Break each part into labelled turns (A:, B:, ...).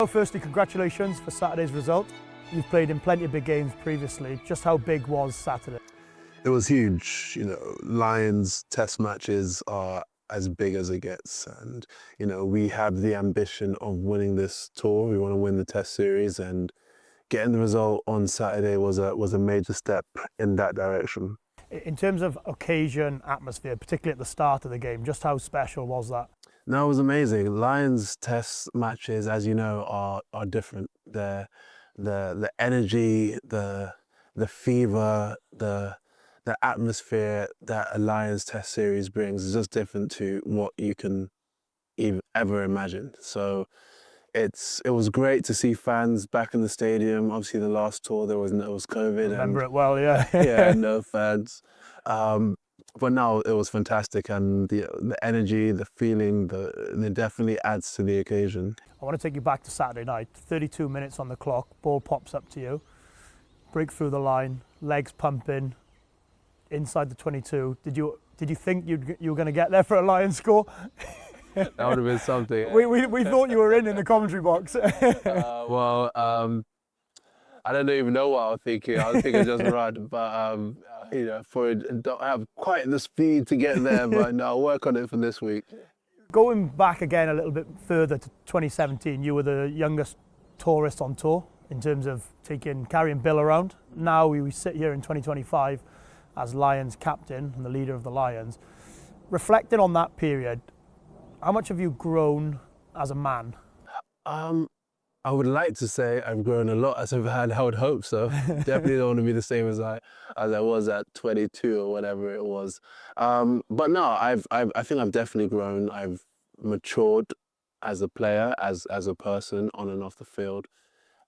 A: Well, firstly, congratulations for Saturday's result. You've played in plenty of big games previously. Just how big was Saturday?
B: It was huge. Lions test matches are as big as it gets. And, we have the ambition of winning this tour. We want to win the test series, and getting the result on Saturday was a major step in that direction.
A: In terms of occasion, atmosphere, particularly at the start of the game, just how special was that?
B: No, it was amazing. Lions test matches, as you know, are different. The energy, the fever, the atmosphere that a Lions test series brings is just different to what you can ever imagine. So it was great to see fans back in the stadium. Obviously, the last tour there was COVID.
A: Remember it well, yeah.
B: Yeah, no fans. But no, it was fantastic, and the energy, the feeling, it definitely adds to the occasion.
A: I want to take you back to Saturday night. 32 minutes on the clock, ball pops up to you, break through the line, legs pumping, inside the 22. Did you think you were going to get there for a Lions score?
B: That would have been something.
A: We thought you were in the commentary box.
B: I don't even know what I was thinking. I was thinking just run, but don't have quite the speed to get there. But no, I'll work on it for this week.
A: Going back again a little bit further to 2017, you were the youngest tourist on tour in terms of carrying Bill around. Now we sit here in 2025 as Lions captain and the leader of the Lions. Reflecting on that period, how much have you grown as a man?
B: I would like to say I've grown a lot as I've had. I would hope so. Definitely don't want to be the same as I was at 22 or whatever it was. But no, I think I've definitely grown. I've matured as a player, as a person, on and off the field.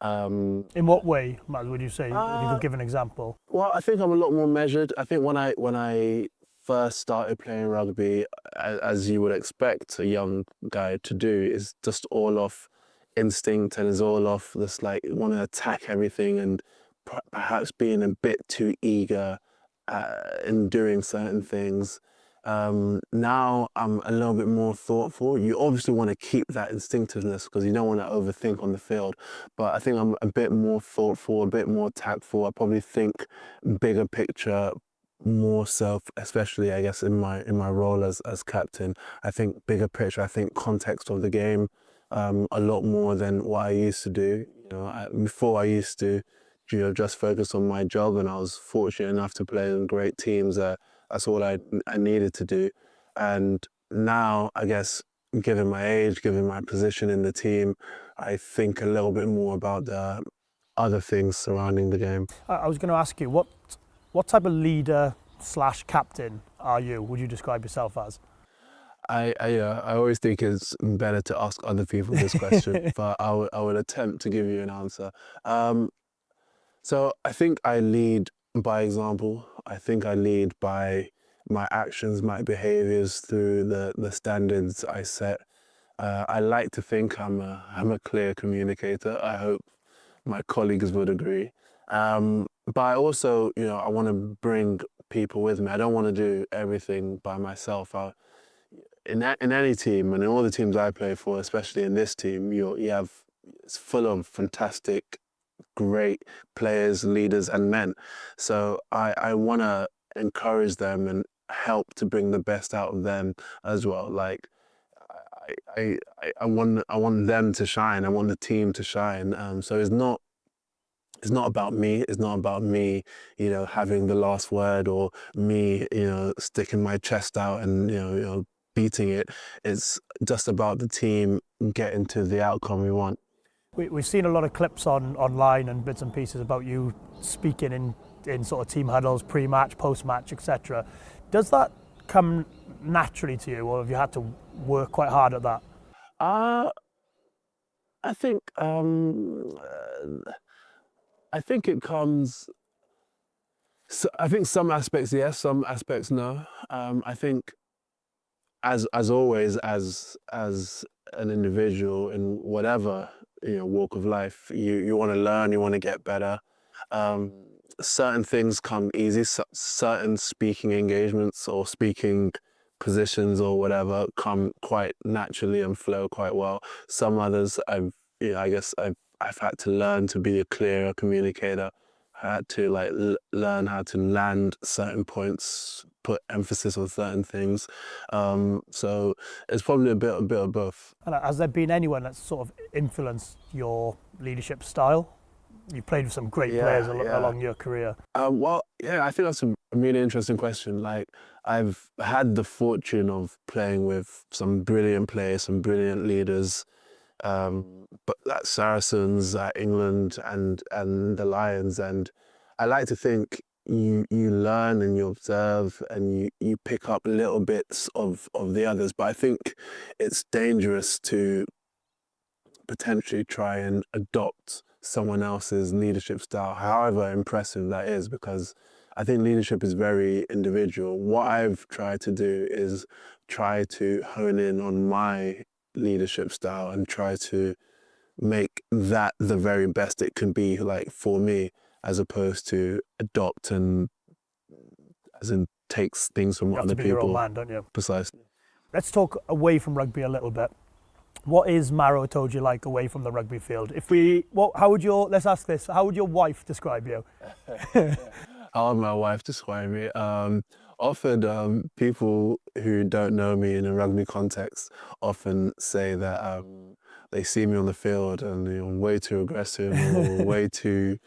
A: In what way, Maz, would you say? If you could give an example.
B: Well, I think I'm a lot more measured. I think when I first started playing rugby, as you would expect a young guy to do, is just all off instinct, and is all off this want to attack everything, and perhaps being a bit too eager in doing certain things. Now I'm a little bit more thoughtful. You obviously want to keep that instinctiveness because you don't want to overthink on the field, but I think I'm a bit more thoughtful, a bit more tactful. I probably think bigger picture more so, especially I guess in my role as captain. I think bigger picture, I think context of the game a lot more than what I used to do. Before I used to just focus on my job, and I was fortunate enough to play in great teams. That's all I needed to do. And now, I guess, given my age, given my position in the team, I think a little bit more about the other things surrounding the game.
A: I was going to ask you, what type of leader / captain are you? Would you describe yourself as?
B: I always think it's better to ask other people this question, but I will attempt to give you an answer. So I think I lead by example. I think I lead by my actions, my behaviors, through the standards I set. I like to think I'm a clear communicator. I hope my colleagues would agree. But I also, I want to bring people with me. I don't want to do everything by myself. In any team, and in all the teams I play for, especially in this team, it's full of fantastic, great players, leaders, and men. So I want to encourage them and help to bring the best out of them as well. I want them to shine. I want the team to shine. So it's not about me. It's not about me, having the last word, or me, sticking my chest out and beating it. It's just about the team getting to the outcome we want.
A: We've seen a lot of clips online and bits and pieces about you speaking in sort of team huddles, pre-match, post-match, etc. Does that come naturally to you, or have you had to work quite hard at that?
B: I think it comes. So I think some aspects yes, some aspects no. I think as always, as an individual in whatever walk of life, you want to learn, you want to get better. Certain things come easy. Certain speaking engagements or speaking positions or whatever come quite naturally and flow quite well. Some others I've I guess I've had to learn to be a clearer communicator. I had to like learn how to land certain points, put emphasis on certain things. So it's probably a bit of both.
A: And has there been anyone that's sort of influenced your leadership style? You've played with some great players along your career.
B: Well, yeah, I think that's a really interesting question. Like, I've had the fortune of playing with some brilliant players, some brilliant leaders, but at Saracens, at England, and the Lions, and I like to think you learn and you observe and you pick up little bits of the others. But I think it's dangerous to potentially try and adopt someone else's leadership style, however impressive that is, because I think leadership is very individual. What I've tried to do is try to hone in on my leadership style and try to make that the very best it can be, like, for me, as opposed to adopt and as in takes things from
A: You have
B: other
A: to be your own
B: people.
A: man, don't you?
B: Precisely.
A: Let's talk away from rugby a little bit. What is Maro Itoje like away from the rugby field? Let's ask this, how would your wife describe you?
B: How would my wife describe me? Often, people who don't know me in a rugby context often say that they see me on the field and I'm way too aggressive or way too,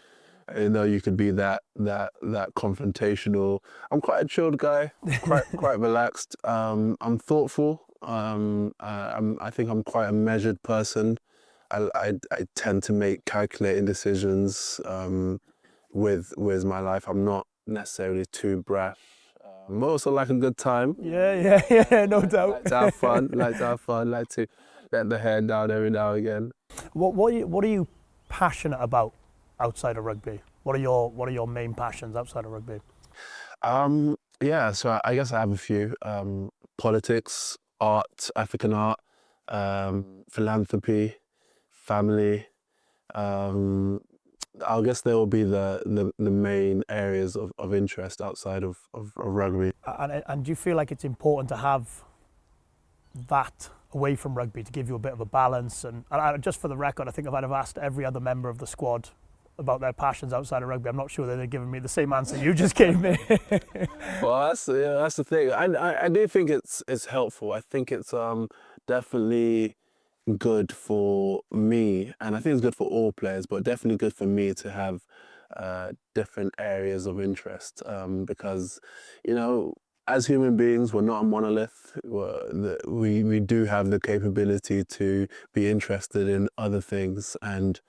B: you could be that confrontational. I'm quite a chilled guy, quite relaxed. I'm thoughtful. I think I'm quite a measured person. I tend to make calculated decisions with my life. I'm not necessarily too brash. I'm also like a good time.
A: Yeah, no doubt.
B: Like to have fun, like to let the hair down every now and again.
A: What are you passionate about outside of rugby? What are your main passions outside of rugby?
B: Yeah, so I guess I have a few. Politics, art, African art, philanthropy, family. I guess they will be the main areas of interest outside of rugby.
A: And do you feel like it's important to have that away from rugby to give you a bit of a balance? And just for the record, I think if I'd have asked every other member of the squad about their passions outside of rugby, I'm not sure that they'd given me the same answer you just gave me.
B: Well, that's the thing. I do think it's helpful. I think it's definitely good for me, and I think it's good for all players, but definitely good for me to have different areas of interest, because, as human beings, we're not a monolith. We do have the capability to be interested in other things, and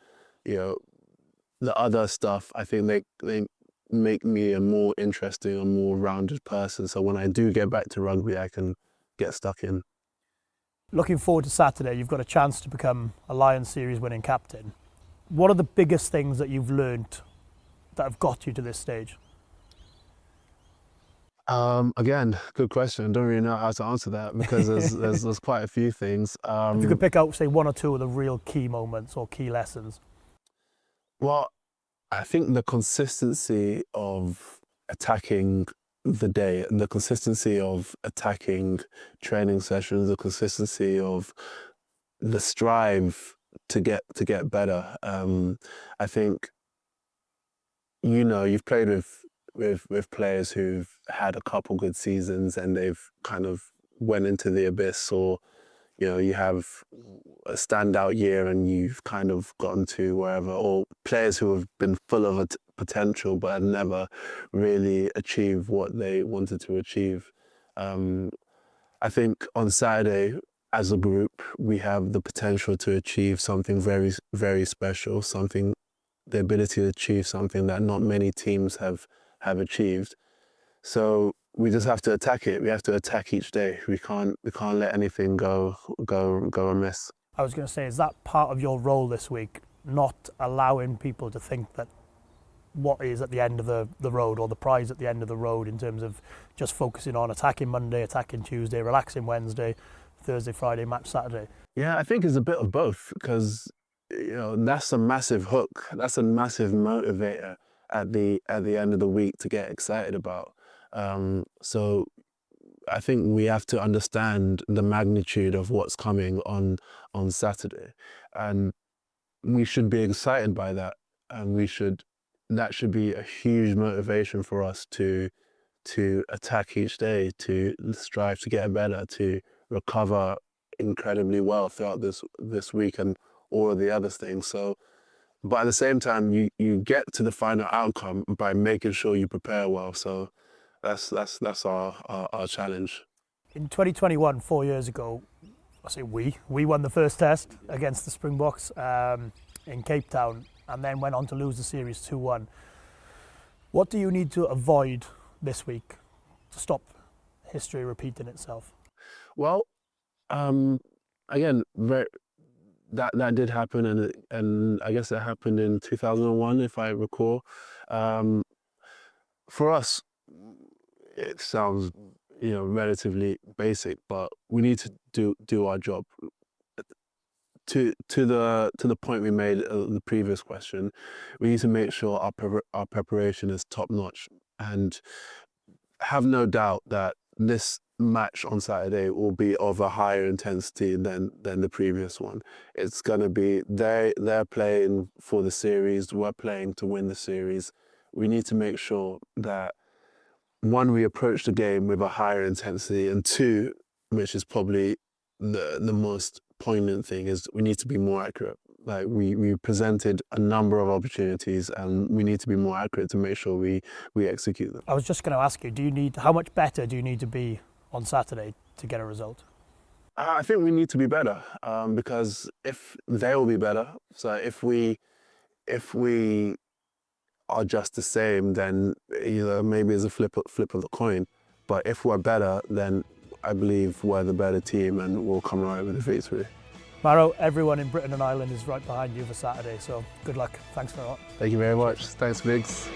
B: the other stuff, I think they make me a more interesting and more rounded person. So when I do get back to rugby, I can get stuck in.
A: Looking forward to Saturday, you've got a chance to become a Lions series winning captain. What are the biggest things that you've learned that have got you to this stage?
B: Again, good question. I don't really know how to answer that because there's quite a few things.
A: If you could pick out, say, one or two of the real key moments or key lessons.
B: Well, I think the consistency of attacking the day, the consistency of attacking training sessions, the consistency of the strive to get better. I think you've played with players who've had a couple good seasons and they've kind of went into the abyss, or you have a standout year and you've kind of gotten to wherever, or players who have been full of potential but have never really achieved what they wanted to achieve. I think on Saturday, as a group, we have the potential to achieve something very, very special, the ability to achieve something that not many teams have achieved. So we just have to attack it. We have to attack each day. We can't let anything go amiss.
A: I was going to say, is that part of your role this week, not allowing people to think that what is at the end of the road, or the prize at the end of the road, in terms of just focusing on attacking Monday, attacking Tuesday, relaxing Wednesday, Thursday, Friday, match Saturday?
B: Yeah, I think it's a bit of both, because that's a massive hook. That's a massive motivator at the end of the week to get excited about. So I think we have to understand the magnitude of what's coming on Saturday, and we should be excited by that, and that should be a huge motivation for us to attack each day, to strive to get better, to recover incredibly well throughout this week and all of the other things. So, but at the same time, you get to the final outcome by making sure you prepare well. So that's our challenge.
A: In 2021, 4 years ago, I say we won the first test against the Springboks in Cape Town, and then went on to lose the series 2-1. What do you need to avoid this week to stop history repeating itself?
B: Well, again, that did happen, and I guess it happened in 2001, if I recall. For us, it sounds relatively basic, but we need to do our job. To the point we made the previous question, we need to make sure our preparation is top notch, and have no doubt that this match on Saturday will be of a higher intensity than the previous one. It's going to be they're playing for the series, we're playing to win the series. We need to make sure that, one, we approach the game with a higher intensity, and two, which is probably the most poignant thing, is we need to be more accurate. Like we presented a number of opportunities, and we need to be more accurate to make sure we execute them.
A: I was just going to ask you, how much better do you need to be on Saturday to get a result?
B: I think we need to be better, because if they will be better, so if we are just the same, then maybe it's a flip of the coin. But if we're better, then I believe we're the better team and we'll come right with the victory.
A: Maro, everyone in Britain and Ireland is right behind you for Saturday, so good luck. Thanks for that.
B: Thank you very much. Thanks, Biggs.